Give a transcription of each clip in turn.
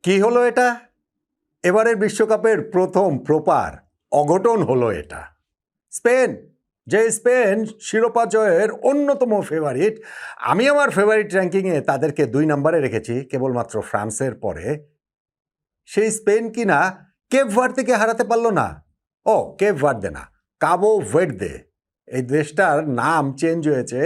কি হলো এটা? এবারের বিশ্বকাপের প্রথম প্রপার অঘটন হলো এটা। স্পেন শিরোপা জয়ের অন্যতম ফেভারিট। আমি আমার ফেভারিট র্যাঙ্কিংয়ে তাদেরকে 2 নম্বরে রেখেছি কেবলমাত্র ফ্রান্সের পরে। সেই স্পেন কিনা কেপ ভার্দেকে হারাতে পারলো না। কেপ ভার্দে না, কাবো ভের্দে। এই দেশটার নাম চেঞ্জ হয়েছে।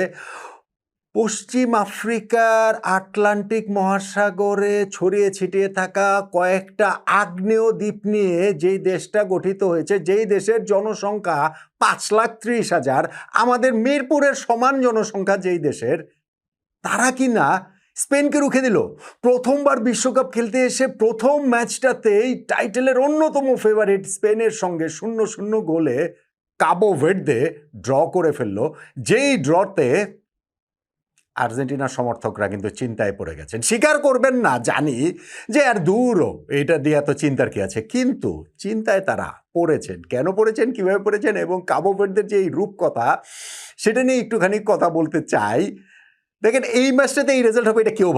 পশ্চিম আফ্রিকার আটলান্টিক মহাসাগরে ছড়িয়ে ছিটিয়ে থাকা কয়েকটা আগ্নেয় দ্বীপ নিয়ে যেই দেশটা গঠিত হয়েছে, যেই দেশের জনসংখ্যা 5,30,000, আমাদের মিরপুরের সমান জনসংখ্যা যেই দেশের, তারা কিনা স্পেনকে রুখে দিল। প্রথমবার বিশ্বকাপ খেলতে এসে প্রথম ম্যাচটাতেই টাইটেলের অন্যতম ফেভারিট স্পেনের সঙ্গে 0-0 গোলে কাবো ভের্দে ড্র করে ফেললো। যেই ড্রতে আর্জেন্টিনার সমর্থকরা কিন্তু চিন্তায় পড়ে গেছেন। স্বীকার করবেন না, জানি যে আর দূরও, এটা দিয়ে এত চিন্তার কি আছে, কিন্তু চিন্তায় তারা পড়েছেন। কেন পড়েছেন, কিভাবে পড়েছেন এবং কাবো ভের্দের যে এই রূপকথা, সেটা নিয়ে একটুখানি কথা বলতে চাই। দেখেন, এই ম্যাচটাতে এই রেজাল্ট হবে এটা কেউ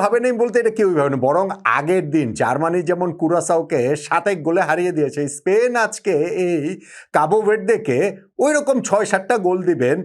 ভাবেনি বলতে এটা কেউই ভাবেনি। বরং আগের দিন জার্মানি যেমন কুরাসাওকে 7 গোলে হারিয়ে দিয়েছে, স্পেন আজকে এই কাবো ভের্দেকে ওই রকম 6-7টা গোল দিবেন,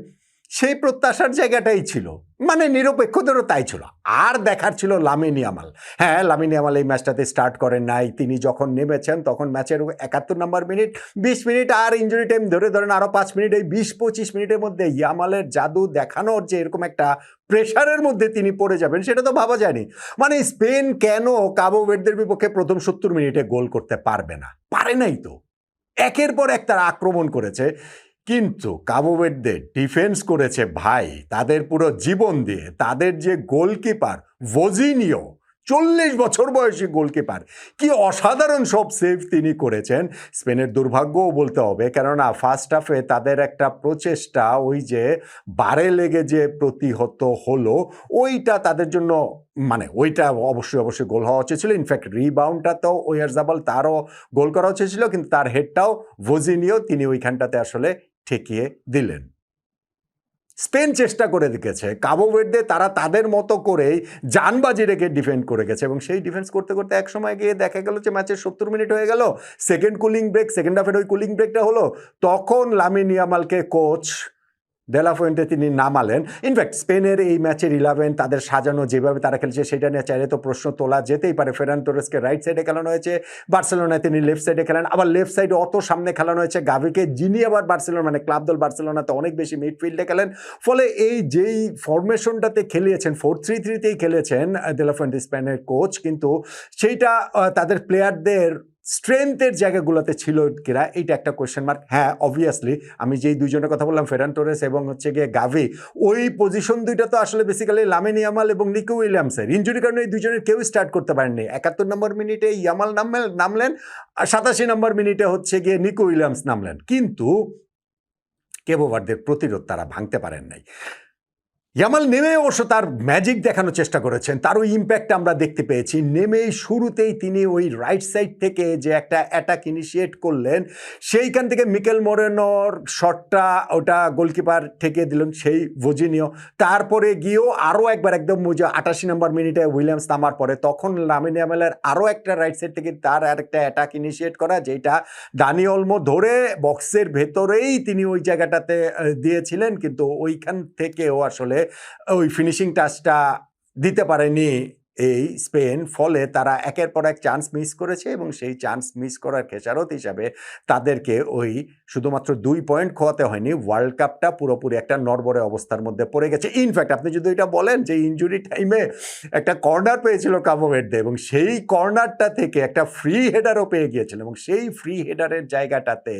সেই প্রত্যাশার জায়গাটাই ছিল। মানে নিরপেক্ষদেরও তাই ছিল। আর দেখার ছিল লামিন ইয়ামাল। হ্যাঁ, লামিন ইয়ামাল এই ম্যাচটাতে স্টার্ট করেন নাই। তিনি যখন নেমেছেন তখন ম্যাচের 71 নম্বর মিনিট, 20 মিনিট আর ইঞ্জুরি টাইম ধরেন আরও 5 মিনিট, এই 20-25 মিনিটের মধ্যে ইয়ামালের জাদু দেখানোর যে এরকম একটা প্রেশারের মধ্যে তিনি পড়ে যাবেন, সেটা তো ভাবা যায়নি। মানে স্পেন কেন কাবো ভের্দের বিপক্ষে প্রথম 70 মিনিটে গোল করতে পারবে না? পারে নাই তো। একের পর এক তারা আক্রমণ করেছে, কিন্তু কাবো ভের্দে ডিফেন্স করেছে ভাই তাদের পুরো জীবন দিয়ে। তাদের যে গোলকিপার ভোজিনিও, 40 বছর বয়সী গোলকিপার, কি অসাধারণ সব সেভ তিনি করেছেন। স্পেনের দুর্ভাগ্যও বলতে হবে, কেননা ফার্স্ট হাফে তাদের একটা প্রচেষ্টা ওই যে বারে লেগে যে প্রতিহত হলো, ওইটা তাদের জন্য মানে ওইটা অবশ্যই গোল হওয়া উচিত ছিল। ইনফ্যাক্ট রিবাউন্ডটা তো ওয়ারজাবাল, তারও গোল করা উচিত ছিল, কিন্তু তার হেডটাও ভোজিনিও তিনি ওইখানটাতে আসলে ঠেকিয়ে দিলেন। স্পেন চেষ্টা করে দেখেছে, কাবো ভের্দে তারা তাদের মতো করেই জানবাজি রেখে ডিফেন্ড করে গেছে, এবং সেই ডিফেন্স করতে করতে এক সময় গিয়ে দেখা গেল যে ম্যাচের 70 মিনিট হয়ে গেল, সেকেন্ড হাফের ওই কুলিং ব্রেকটা হলো, তখন লামিন ইয়ামালকে কোচ ডে লা ফুয়েন্তে তিনি নামালেন। ইনফ্যাক্ট স্পেনের এই ম্যাচের 11 তাদের সাজানো যেভাবে তারা খেলছে সেটা নিয়ে চাইলে তো প্রশ্ন তোলা যেতেই পারে। ফেরান তোরেসকে রাইট সাইডে খেলানো হয়েছে, বার্সেলোনায় তিনি লেফট সাইডে খেলেন, আবার লেফট সাইডে অত সামনে খেলানো হয়েছে গাভিকে, যিনি আবার বার্সেলোনা মানে ক্লাব দল বার্সেলোনাতে অনেক বেশি মিডফিল্ডে খেলেন। ফলে এই যেই ফরমেশনটাতে খেলিয়েছেন, 4-3-3তেই খেলেছেন ডে লা ফুয়েন্তে স্পেনের কোচ, কিন্তু সেইটা তাদের প্লেয়ারদের স্ট্রেংথের জায়গাগুলোতে ছিল কিনা, এইটা একটা কোয়েশ্চেন মার্ক। হ্যাঁ, অবভিয়াসলি আমি যেই দুইজনের কথা বললাম, ফেরান তোরেস এবং হচ্ছে গিয়ে গাভি, ওই পজিশন দুইটা তো আসলে বেসিক্যালি লামিন ইয়ামাল এবং নিকো উইলিয়ামসের। ইনজুরির কারণে এই দুইজনের কেউ স্টার্ট করতে পারেননি। 71 নম্বর মিনিটে ইয়ামাল নামলেন, আর 87 নম্বর মিনিটে হচ্ছে গিয়ে নিকো উইলিয়ামস নামলেন, কিন্তু কাবো ভের্দের প্রতিরোধ তারা ভাঙতে পারেন নাই। ইয়ামাল নেমে অবশ্য তার ম্যাজিক দেখানোর চেষ্টা করেছেন, তারও ইম্প্যাক্ট আমরা দেখতে পেয়েছি। নেমেই শুরুতেই তিনি ওই রাইট সাইড থেকে যে একটা অ্যাটাক ইনিশিয়েট করলেন, সেইখান থেকে মিকেল মোরেনোর শটটা ওটা গোলকিপার ঠেকে দিলেন সেই ভোজিনিও। তারপরে গিয়েও আরও একবার একদম 88 নম্বর মিনিটে উইলিয়ামস নামার পরে তখন লামিন ইয়ামালের আরও একটা রাইট সাইড থেকে তার আরেকটা অ্যাটাক ইনিশিয়েট করা, যেটা দানি অলমো ধরে বক্সের ভেতরেই তিনি ওই জায়গাটাতে দিয়েছিলেন, কিন্তু ওইখান থেকেও আসলে ওই ফিনিশিং টাচটা দিতে পারেনি এই স্পেন। ফলে তারা একের পর এক চান্স মিস করেছে, এবং সেই চান্স মিস করার খেসারত হিসাবে তাদেরকে ওই শুধুমাত্র 2 পয়েন্ট খোয়াতে হয়নি, ওয়ার্ল্ড কাপটা পুরোপুরি একটা নড়বড়ে অবস্থার মধ্যে পড়ে গেছে। ইনফ্যাক্ট আপনি যদি এটা বলেন যে ইনজুরি টাইমে একটা কর্নার পেয়েছিল কাবো ভের্দে, এবং সেই কর্নারটা থেকে একটা ফ্রি হেডারও পেয়ে গিয়েছিল, এবং সেই ফ্রি হেডারের জায়গাটাতে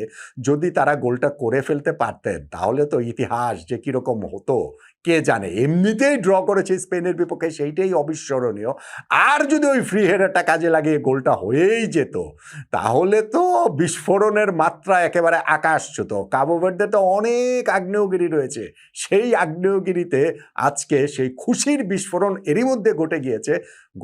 যদি তারা গোলটা করে ফেলতে পারতেন, তাহলে তো ইতিহাস যে কীরকম হতো কে জানে। এমনিতেই ড্র করেছে স্পেনের বিপক্ষে, সেইটাই অবিস্মরণীয়। আর যদি ওই ফ্রি হেডারটা কাজে লাগিয়ে গোলটা হয়েই যেত, তাহলে তো বিস্ফোরণের মাত্রা একেবারে আকাশচ্যুত। কাবো ভের্দে তো অনেক আগ্নেয়গিরি রয়েছে, সেই আগ্নেয়গিরিতে আজকে সেই খুশির বিস্ফোরণ এরই মধ্যে ঘটে গিয়েছে।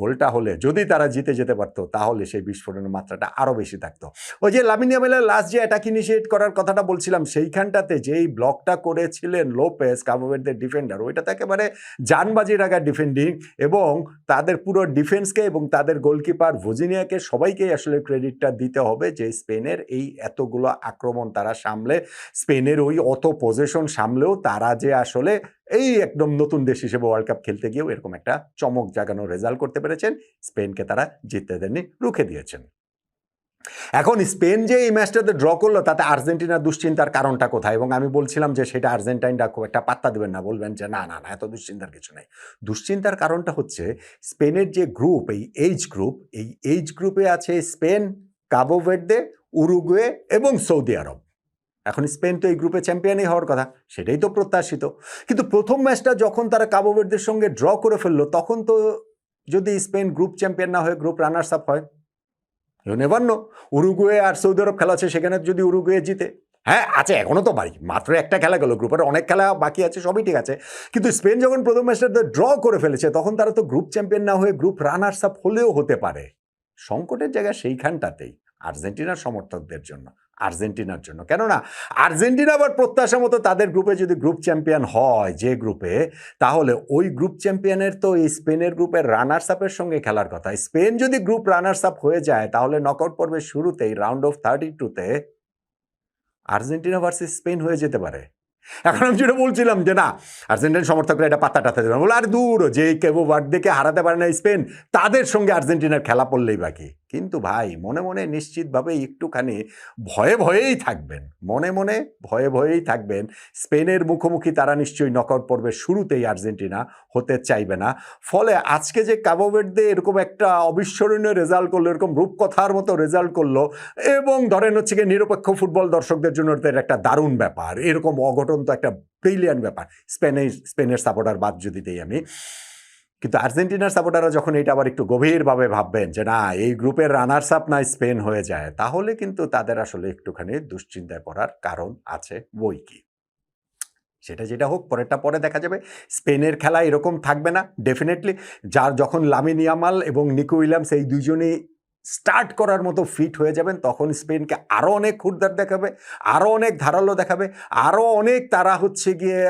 গোলটা হলে যদি তারা জিতে যেতে পারতো, তাহলে সেই বিস্ফোরণের মাত্রাটা আরও বেশি থাকতো। ওই যে লামিন ইয়ামালের লাস্ট যে অ্যাটাক ইনিশিয়েট করার কথাটা বলছিলাম, সেইখানটাতে যেই ব্লকটা করেছিলেন লোপেস, কাবো ভের্দের ডিফেন্ডার, ওইটাতে একেবারে জানবাজি রাখা ডিফেন্ডিং, এবং তাদের তাদের পুরো ডিফেন্সকে এবং তাদের গোলকিপার ভোজিনিয়াকে সবাইকেই আসলে ক্রেডিটটা দিতে হবে যে স্পেনের এই এতগুলো আক্রমণ তারা সামলে, স্পেনের ওই অত পজিশন সামলেও তারা যে আসলে এই একদম নতুন দেশ হিসেবে ওয়ার্ল্ড কাপ খেলতে গিয়েও এরকম একটা চমক জাগানো রেজাল্ট করতে পেরেছেন। স্পেনকে তারা জিততে দেননি, রুখে দিয়েছেন। এখন স্পেন যে এই ম্যাচটাতে ড্র করলো তাতে আর্জেন্টিনার দুশ্চিন্তার কারণটা কোথায়? এবং আমি বলছিলাম যে সেটা আর্জেন্টাইনরা খুব একটা পাত্তা দেবেন না, বলবেন যে না না না এত দুশ্চিন্তার কিছু নেই। দুশ্চিন্তার কারণটা হচ্ছে স্পেনের যে গ্রুপ, এই এইজ গ্রুপে আছে স্পেন, কাবো ভের্দে, উরুগুয়ে এবং সৌদি আরব। এখন স্পেন তো এই গ্রুপে চ্যাম্পিয়নই হওয়ার কথা, সেটাই তো প্রত্যাশিত। কিন্তু প্রথম ম্যাচটা যখন তারা কাবো ভের্দের সঙ্গে ড্র করে ফেললো, তখন তো যদি স্পেন গ্রুপ চ্যাম্পিয়ন না হয়ে গ্রুপ রানার্স আপ হয়, ইউ নেভার নো। উরুগুয়ে আর সৌদি আরব খেলা আছে, সেখানে যদি উরুগুয়ে জিতে, হ্যাঁ আছে এখনো তো বাড়ি, মাত্র একটা খেলা গেল, গ্রুপের অনেক খেলা বাকি আছে, সবই ঠিক আছে। কিন্তু স্পেন যখন প্রথম ম্যাচটা ড্র করে ফেলেছে, তখন তারা তো গ্রুপ চ্যাম্পিয়ন না হয়ে গ্রুপ রানার্স আপ হলেও হতে পারে। সংকটের জায়গা সেইখানটাতেই আর্জেন্টিনার সমর্থকদের জন্য, আর্জেন্টিনার জন্য। কেননা আর্জেন্টিনা আবার প্রত্যাশা মতো তাদের গ্রুপে যদি গ্রুপ চ্যাম্পিয়ন হয় যে গ্রুপে, তাহলে ওই গ্রুপ চ্যাম্পিয়নের তো এই স্পেনের গ্রুপের রানার্স আপের সঙ্গে খেলার কথা। স্পেন যদি গ্রুপ রানার্স আপ হয়ে যায়, তাহলে নকআউট পর্বের শুরুতেই রাউন্ড অফ 32-তে আর্জেন্টিনা ভার্সেস স্পেন হয়ে যেতে পারে। এখন আমি যেটা বলছিলাম যে না, আর্জেন্টিনার সমর্থকরা এটা পাত্তা টাতে দেবে, বলে আর দূর, যে কেবো ভার্দেকে হারাতে পারে না স্পেন, তাদের সঙ্গে আর্জেন্টিনার খেলা পড়লেই বাকি। কিন্তু ভাই মনে মনে নিশ্চিতভাবে একটুখানি ভয়ে ভয়েই থাকবেন, মনে মনে ভয়ে ভয়েই থাকবেন। স্পেনের মুখোমুখি তারা নিশ্চয়ই নকআউট পর্বের শুরুতেই আর্জেন্টিনা হতে চাইবে না। ফলে আজকে যে কাবো ভের্দে এরকম একটা অবিস্মরণীয় রেজাল্ট করলো, এরকম রূপকথার মতো রেজাল্ট করলো, এবং ধরেন হচ্ছে গিয়ে নিরপেক্ষ ফুটবল দর্শকদের জন্য এর একটা দারুণ ব্যাপার, এরকম অঘটন তো একটা ব্রিলিয়ান্ট ব্যাপার, স্পেনের সাপোর্টার বাদ যদি দিই আমি। কিন্তু আর্জেন্টিনার সাপোর্টাররা যখন এটা আবার একটু গভীরভাবে ভাববেন যে না, এই গ্রুপের রানার্স আপ না স্পেন হয়ে যায়, তাহলে কিন্তু তাদের আসলে একটুখানি দুশ্চিন্তায় পড়ার কারণ আছে বই কি। সেটা যেটা হোক, পরেরটা পরে দেখা যাবে। স্পেনের খেলা এরকম থাকবে না ডেফিনেটলি। যার যখন লামিন ইয়ামাল এবং নিকো উইলিয়ামস এই দুজনেই স্টার্ট করার মতো ফিট হয়ে যাবেন, তখন স্পেনকে আরও অনেক খুরদার দেখাবে, আরও অনেক ধারালো দেখাবে, আরও অনেক তারা হচ্ছে গিয়ে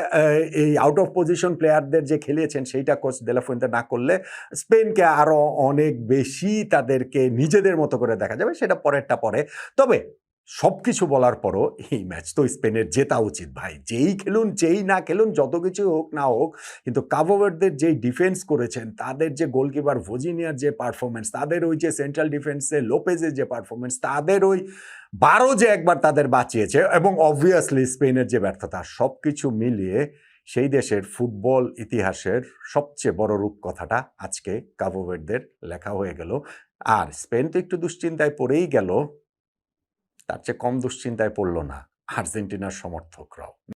এই আউট অফ পজিশন প্লেয়ারদের যে খেলিয়েছেন সেইটা কোচ দে লা ফুয়েন্তে না করলে স্পেনকে আরও অনেক বেশি তাদেরকে নিজেদের মতো করে দেখা যাবে। সেটা পরেরটা পরে। তবে সব কিছু বলার পরও এই ম্যাচ তো স্পেনের জেতা উচিত ভাই। যেই খেলুন যেই না খেলুন, যত কিছু হোক না হোক, কিন্তু কাবো ভার্দের যেই ডিফেন্স করেছেন, তাদের যে গোলকিপার ভোজিনিয়ার যে পারফরমেন্স, তাদের ওই যে সেন্ট্রাল ডিফেন্সে লোপেজের যে পারফরমেন্স, তাদের ওই 12 যে একবার তাদের বাঁচিয়েছে, এবং অবভিয়াসলি স্পেনের যে ব্যর্থতা, সব কিছু মিলিয়ে সেই দেশের ফুটবল ইতিহাসের সবচেয়ে বড় রূপকথাটা আজকে কাবো ভার্দের লেখা হয়ে গেল। আর স্পেন তো একটু দুশ্চিন্তায় পড়েই গেল, তার চেয়ে কম দুশ্চিন্তায় পড়ল না আর্জেন্টিনার সমর্থকরাও।